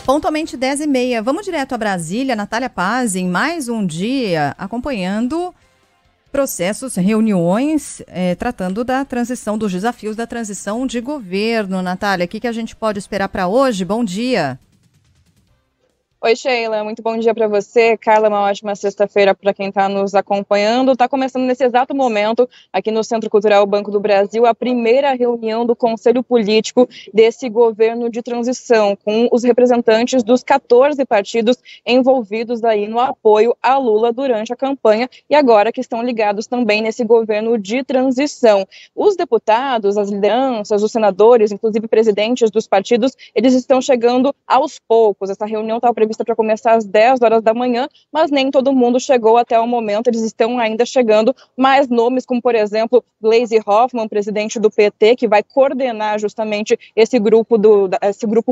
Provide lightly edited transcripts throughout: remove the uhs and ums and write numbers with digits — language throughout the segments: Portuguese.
Pontualmente 10h30. Vamos direto a Brasília. Natália Paz, em mais um dia, acompanhando processos, reuniões, tratando da transição, dos desafios da transição de governo. Natália, o que a gente pode esperar para hoje? Bom dia. Oi, Sheila, muito bom dia para você. Carla, uma ótima sexta-feira para quem está nos acompanhando. Está começando nesse exato momento, aqui no Centro Cultural Banco do Brasil, a primeira reunião do Conselho Político desse governo de transição, com os representantes dos 14 partidos envolvidos aí no apoio a Lula durante a campanha e agora que estão ligados também nesse governo de transição. Os deputados, as lideranças, os senadores, inclusive presidentes dos partidos, eles estão chegando aos poucos. Essa reunião estava prevista para começar às 10 horas da manhã, mas nem todo mundo chegou até o momento, eles estão ainda chegando. Mais nomes, como por exemplo, Gleisi Hoffmann, presidente do PT, que vai coordenar justamente esse grupo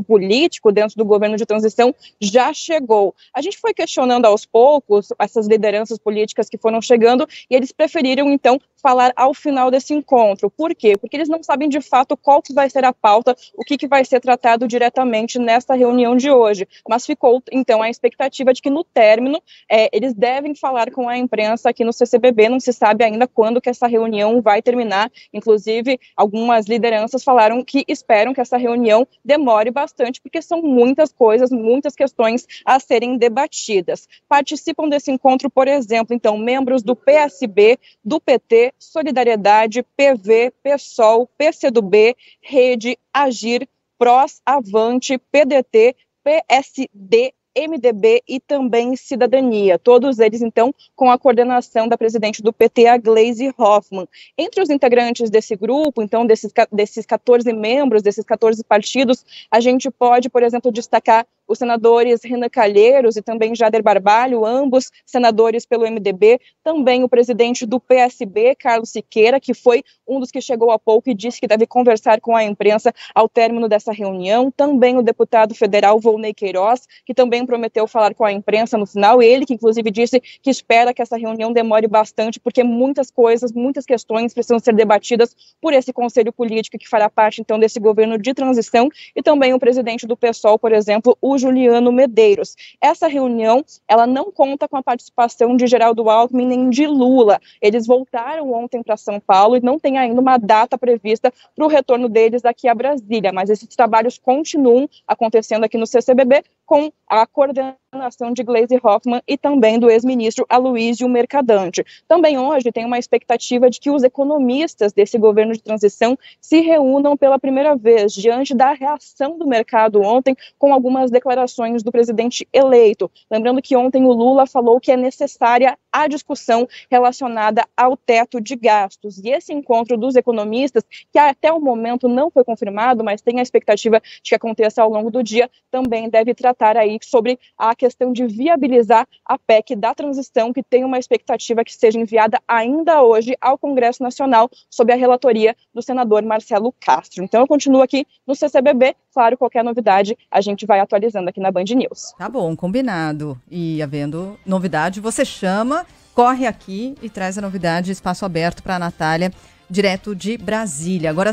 político dentro do governo de transição, já chegou. A gente foi questionando aos poucos essas lideranças políticas que foram chegando e eles preferiram então falar ao final desse encontro. Por quê? Porque eles não sabem de fato qual que vai ser a pauta, o que vai ser tratado diretamente nessa reunião de hoje, mas ficou então a expectativa de que no término eles devem falar com a imprensa aqui no CCBB. Não se sabe ainda quando que essa reunião vai terminar, inclusive algumas lideranças falaram que esperam que essa reunião demore bastante, porque são muitas coisas, muitas questões a serem debatidas. Participam desse encontro, por exemplo, então, membros do PSB, do PT, Solidariedade, PV, PSOL, PCdoB, Rede, Agir, PROS, Avante, PDT, PSD, MDB e também Cidadania. Todos eles, então, com a coordenação da presidente do PT, a Gleisi Hoffmann. Entre os integrantes desse grupo, então, desses 14 membros, desses 14 partidos, a gente pode, por exemplo, destacar os senadores Renan Calheiros e também Jader Barbalho, ambos senadores pelo MDB, também o presidente do PSB, Carlos Siqueira, que foi um dos que chegou há pouco e disse que deve conversar com a imprensa ao término dessa reunião, também o deputado federal Volney Queiroz, que também prometeu falar com a imprensa no final, ele que inclusive disse que espera que essa reunião demore bastante, porque muitas coisas, muitas questões precisam ser debatidas por esse conselho político que fará parte então desse governo de transição, e também o presidente do PSOL, por exemplo, o Juliano Medeiros. Essa reunião, ela não conta com a participação de Geraldo Alckmin nem de Lula. Eles voltaram ontem para São Paulo e não tem ainda uma data prevista para o retorno deles aqui a Brasília, mas esses trabalhos continuam acontecendo aqui no CCBB com a coordenação de Gleisi Hoffmann e também do ex-ministro Aloysio Mercadante. Também hoje tem uma expectativa de que os economistas desse governo de transição se reúnam pela primeira vez diante da reação do mercado ontem com algumas declarações do presidente eleito. Lembrando que ontem o Lula falou que é necessária a discussão relacionada ao teto de gastos. E esse encontro dos economistas, que até o momento não foi confirmado, mas tem a expectativa de que aconteça ao longo do dia, também deve tratar aí sobre a questão de viabilizar a PEC da transição, que tem uma expectativa que seja enviada ainda hoje ao Congresso Nacional, sob a relatoria do senador Marcelo Castro. Então eu continuo aqui no CCBB, claro, qualquer novidade a gente vai atualizando aqui na Band News. Tá bom, combinado. E havendo novidade, você chama, corre aqui e traz a novidade, espaço aberto para a Natália, direto de Brasília. Agora